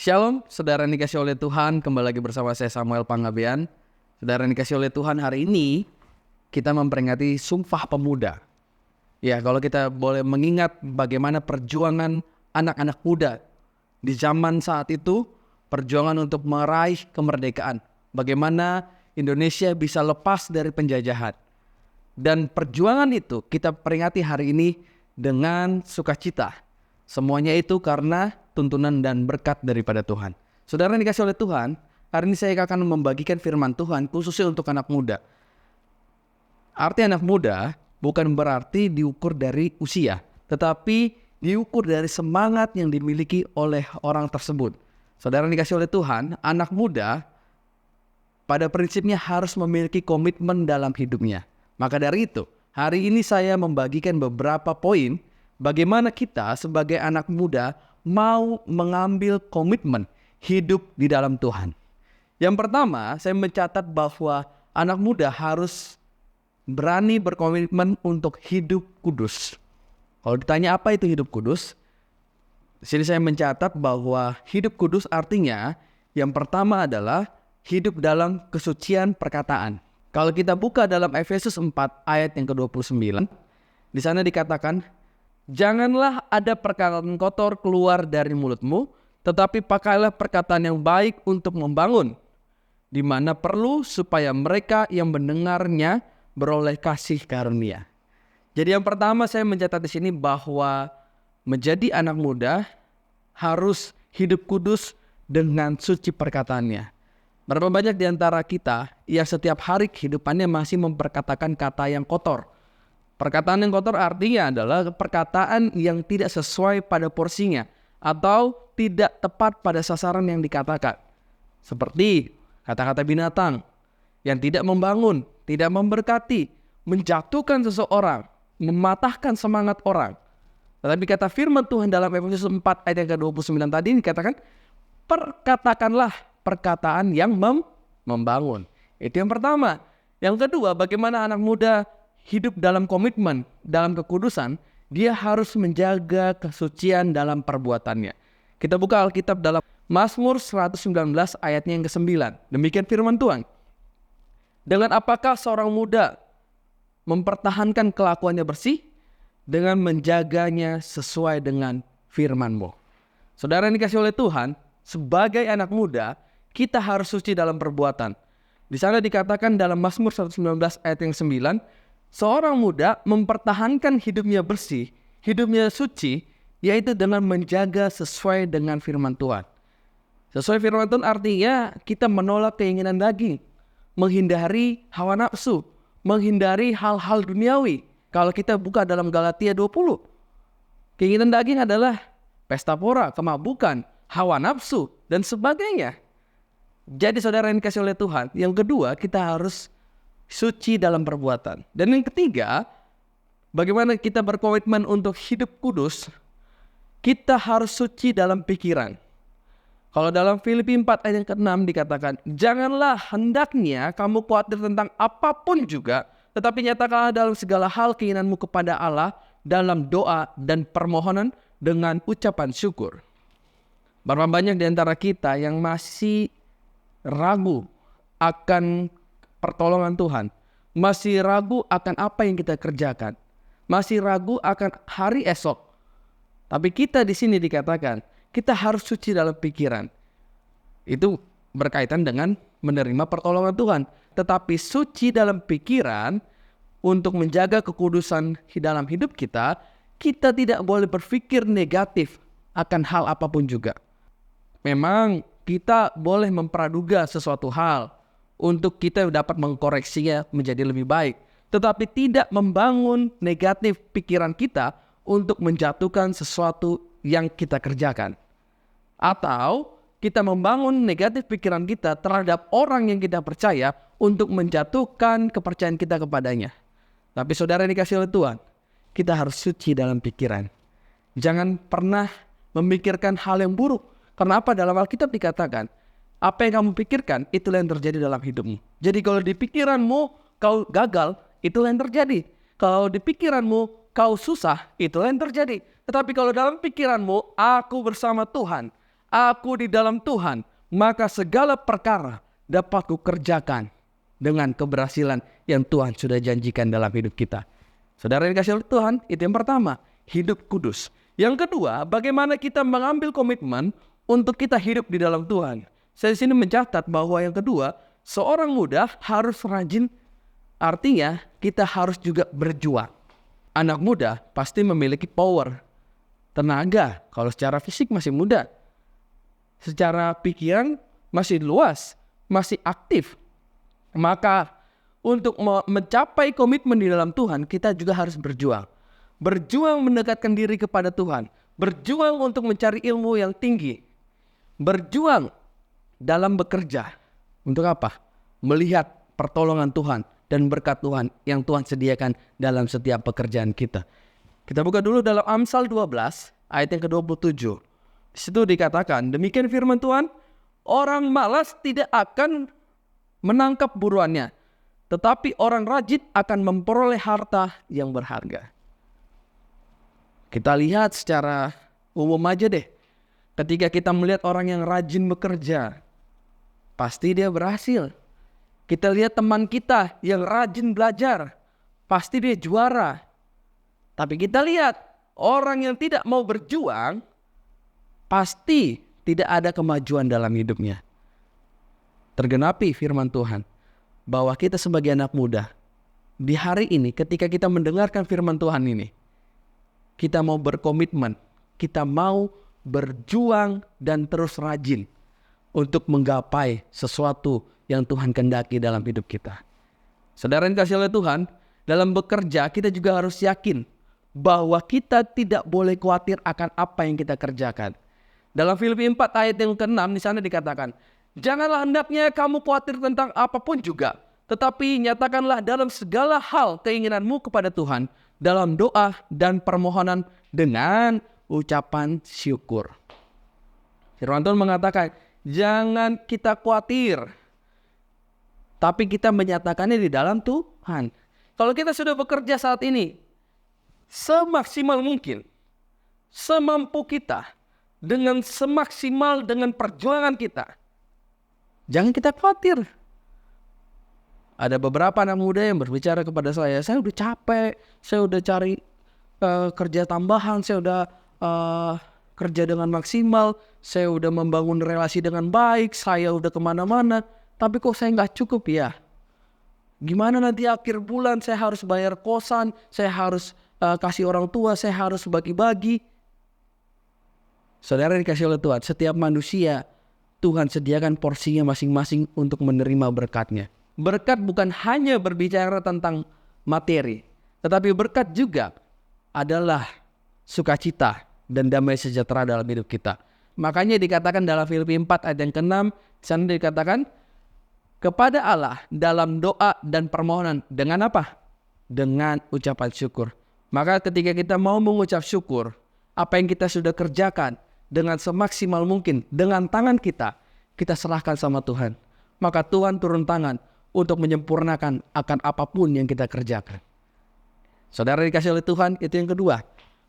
Shalom, saudara yang dikasih oleh Tuhan, kembali lagi bersama saya Samuel Panggabean. Saudara yang dikasih oleh Tuhan, hari ini kita memperingati Sumpah Pemuda. Ya, kalau kita boleh mengingat bagaimana perjuangan anak-anak muda di zaman saat itu, perjuangan untuk meraih kemerdekaan. Bagaimana Indonesia bisa lepas dari penjajahan. Dan perjuangan itu kita peringati hari ini dengan sukacita. Semuanya itu karena tuntunan dan berkat daripada Tuhan. Saudara yang dikasih oleh Tuhan, hari ini saya akan membagikan firman Tuhan khususnya untuk anak muda. Arti anak muda bukan berarti diukur dari usia, tetapi diukur dari semangat yang dimiliki oleh orang tersebut. Saudara yang dikasih oleh Tuhan, anak muda pada prinsipnya harus memiliki komitmen dalam hidupnya. Maka dari itu, hari ini saya membagikan beberapa poin bagaimana kita sebagai anak muda mau mengambil komitmen hidup di dalam Tuhan. Yang pertama, saya mencatat bahwa anak muda harus berani berkomitmen untuk hidup kudus. Kalau ditanya apa itu hidup kudus, di sini saya mencatat bahwa hidup kudus artinya yang pertama adalah hidup dalam kesucian perkataan. Kalau kita buka dalam Efesus 4 ayat yang ke-29, di sana dikatakan, janganlah ada perkataan kotor keluar dari mulutmu, tetapi pakailah perkataan yang baik untuk membangun, di mana perlu supaya mereka yang mendengarnya beroleh kasih karunia. Jadi yang pertama saya mencatat di sini bahwa menjadi anak muda harus hidup kudus dengan suci perkataannya. Berapa banyak di antara kita yang setiap hari kehidupannya masih memperkatakan kata yang kotor. Perkataan yang kotor artinya adalah perkataan yang tidak sesuai pada porsinya atau tidak tepat pada sasaran yang dikatakan. Seperti kata-kata binatang yang tidak membangun, tidak memberkati, menjatuhkan seseorang, mematahkan semangat orang. Tetapi kata firman Tuhan dalam Efesus 4 ayat yang ke-29 tadi dikatakan, perkatakanlah perkataan yang membangun. Itu yang pertama. Yang kedua, bagaimana anak muda hidup dalam komitmen, dalam kekudusan, dia harus menjaga kesucian dalam perbuatannya. Kita buka Alkitab dalam Mazmur 119 ayatnya yang ke-9. Demikian firman Tuhan. Dengan apakah seorang muda mempertahankan kelakuannya bersih? Dengan menjaganya sesuai dengan firman-Mu. Saudara yang dikasih oleh Tuhan, sebagai anak muda, kita harus suci dalam perbuatan. Di sana dikatakan dalam Mazmur 119 ayat yang 9, seorang muda mempertahankan hidupnya bersih, hidupnya suci, yaitu dengan menjaga sesuai dengan firman Tuhan. Sesuai firman Tuhan artinya kita menolak keinginan daging, menghindari hawa nafsu, menghindari hal-hal duniawi. Kalau kita buka dalam Galatia 20, keinginan daging adalah pesta pora, kemabukan, hawa nafsu, dan sebagainya. Jadi saudara yang dikasih oleh Tuhan, yang kedua kita harus suci dalam perbuatan. Dan yang ketiga, bagaimana kita berkomitmen untuk hidup kudus, kita harus suci dalam pikiran. Kalau dalam Filipi 4 ayat yang ke-6 dikatakan, janganlah hendaknya kamu khawatir tentang apapun juga, tetapi nyatakanlah dalam segala hal keinginanmu kepada Allah dalam doa dan permohonan dengan ucapan syukur. Berapa banyak di antara kita yang masih ragu akan pertolongan Tuhan, masih ragu akan apa yang kita kerjakan, masih ragu akan hari esok. Tapi kita di sini dikatakan kita harus suci dalam pikiran. Itu berkaitan dengan menerima pertolongan Tuhan. Tetapi suci dalam pikiran untuk menjaga kekudusan di dalam hidup kita, kita tidak boleh berpikir negatif akan hal apapun juga. Memang kita boleh mempraduga sesuatu hal untuk kita dapat mengkoreksinya menjadi lebih baik. Tetapi tidak membangun negatif pikiran kita untuk menjatuhkan sesuatu yang kita kerjakan. Atau kita membangun negatif pikiran kita terhadap orang yang kita percaya untuk menjatuhkan kepercayaan kita kepadanya. Tapi saudara yang dikasih oleh Tuhan, kita harus suci dalam pikiran. Jangan pernah memikirkan hal yang buruk. Karena apa? Dalam Alkitab dikatakan, apa yang kamu pikirkan, itulah yang terjadi dalam hidupmu. Jadi kalau di pikiranmu kau gagal, itulah yang terjadi. Kalau di pikiranmu kau susah, itulah yang terjadi. Tetapi kalau dalam pikiranmu, aku bersama Tuhan, aku di dalam Tuhan, maka segala perkara dapat kukerjakan dengan keberhasilan yang Tuhan sudah janjikan dalam hidup kita. Saudara yang dikasihi oleh Tuhan, itu yang pertama, hidup kudus. Yang kedua, bagaimana kita mengambil komitmen untuk kita hidup di dalam Tuhan. Saya di sini mencatat bahwa yang kedua, seorang muda harus rajin, artinya kita harus juga berjuang. Anak muda pasti memiliki power, tenaga, kalau secara fisik masih muda. Secara pikiran masih luas, masih aktif. Maka untuk mencapai komitmen di dalam Tuhan, kita juga harus berjuang. Berjuang mendekatkan diri kepada Tuhan. Berjuang untuk mencari ilmu yang tinggi. Berjuang dalam bekerja. Untuk apa? Melihat pertolongan Tuhan dan berkat Tuhan yang Tuhan sediakan dalam setiap pekerjaan kita. Kita buka dulu dalam Amsal 12 ayat yang ke-27. Di situ dikatakan, demikian firman Tuhan, orang malas tidak akan menangkap buruannya, tetapi orang rajin akan memperoleh harta yang berharga. Kita lihat secara umum aja deh. Ketika kita melihat orang yang rajin bekerja, pasti dia berhasil. Kita lihat teman kita yang rajin belajar, pasti dia juara. Tapi kita lihat orang yang tidak mau berjuang, pasti tidak ada kemajuan dalam hidupnya. Tergenapi firman Tuhan bahwa kita sebagai anak muda, di hari ini ketika kita mendengarkan firman Tuhan ini, kita mau berkomitmen, kita mau berjuang dan terus rajin untuk menggapai sesuatu yang Tuhan kehendaki dalam hidup kita. Saudara yang dikasihi oleh Tuhan, dalam bekerja kita juga harus yakin bahwa kita tidak boleh khawatir akan apa yang kita kerjakan. Dalam Filipi 4 ayat yang ke-6 di sana dikatakan, janganlah hendaknya kamu khawatir tentang apapun juga, tetapi nyatakanlah dalam segala hal keinginanmu kepada Tuhan dalam doa dan permohonan dengan ucapan syukur. Firman Tuhan mengatakan, jangan kita khawatir, tapi kita menyatakannya di dalam Tuhan. Kalau kita sudah bekerja saat ini, semaksimal mungkin, semampu kita, dengan semaksimal dengan perjuangan kita, jangan kita khawatir. Ada beberapa anak muda yang berbicara kepada saya udah capek, saya udah cari kerja tambahan, saya udah kerja dengan maksimal, saya udah membangun relasi dengan baik, saya udah kemana-mana, tapi kok saya nggak cukup ya? Gimana nanti akhir bulan saya harus bayar kosan, saya harus kasih orang tua, saya harus bagi-bagi. Saudara dikasih oleh Tuhan, setiap manusia Tuhan sediakan porsinya masing-masing untuk menerima berkatnya. Berkat bukan hanya berbicara tentang materi, tetapi berkat juga adalah sukacita dan damai sejahtera dalam hidup kita. Makanya dikatakan dalam Filipi 4 ayat yang ke-6, di sana dikatakan kepada Allah dalam doa dan permohonan dengan apa? Dengan ucapan syukur. Maka ketika kita mau mengucap syukur, apa yang kita sudah kerjakan dengan semaksimal mungkin, dengan tangan kita serahkan sama Tuhan. Maka Tuhan turun tangan untuk menyempurnakan akan apapun yang kita kerjakan. Saudara dikasih oleh Tuhan, itu yang kedua.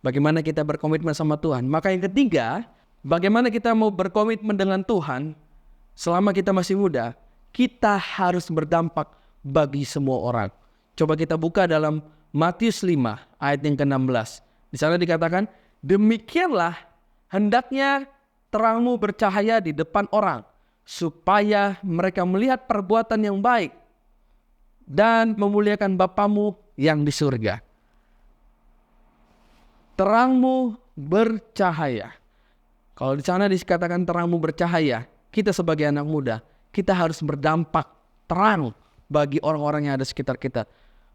Bagaimana kita berkomitmen sama Tuhan. Maka yang ketiga, bagaimana kita mau berkomitmen dengan Tuhan selama kita masih muda, kita harus berdampak bagi semua orang. Coba kita buka dalam Matius 5 ayat yang ke-16. Di sana dikatakan, demikianlah hendaknya terangmu bercahaya di depan orang, supaya mereka melihat perbuatan yang baik dan memuliakan Bapamu yang di surga. Terangmu bercahaya. Kalau di sana dikatakan terangmu bercahaya, kita sebagai anak muda, kita harus berdampak terang bagi orang-orang yang ada sekitar kita.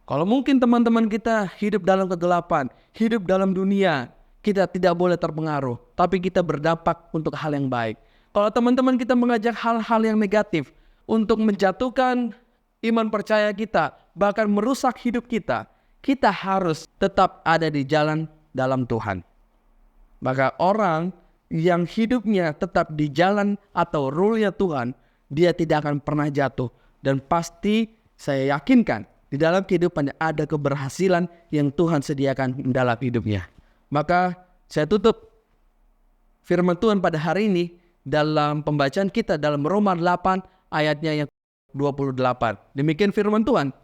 Kalau mungkin teman-teman kita hidup dalam kegelapan, hidup dalam dunia, kita tidak boleh terpengaruh, tapi kita berdampak untuk hal yang baik. Kalau teman-teman kita mengajak hal-hal yang negatif untuk menjatuhkan iman percaya kita, bahkan merusak hidup kita, kita harus tetap ada di jalan dalam Tuhan. Maka orang yang hidupnya tetap di jalan atau rule-nya Tuhan, dia tidak akan pernah jatuh. Dan pasti saya yakinkan di dalam kehidupannya ada keberhasilan yang Tuhan sediakan dalam hidupnya. Maka saya tutup firman Tuhan pada hari ini dalam pembacaan kita dalam Roma 8 ayatnya yang 28. Demikian firman Tuhan.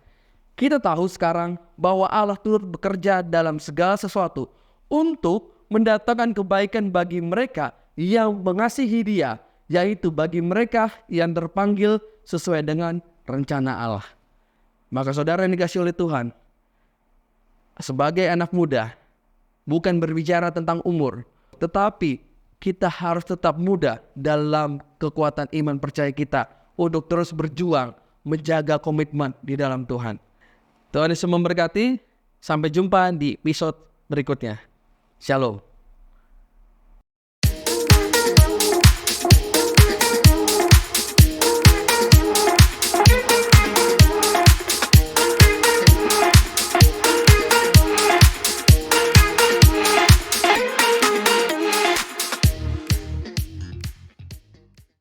Kita tahu sekarang bahwa Allah turut bekerja dalam segala sesuatu untuk mendatangkan kebaikan bagi mereka yang mengasihi Dia, yaitu bagi mereka yang terpanggil sesuai dengan rencana Allah. Maka saudara yang dikasihi oleh Tuhan, sebagai anak muda, bukan berbicara tentang umur, tetapi kita harus tetap muda dalam kekuatan iman percaya kita untuk terus berjuang menjaga komitmen di dalam Tuhan. Tuhan Yesus memberkati. Sampai jumpa di episode berikutnya. Shalom.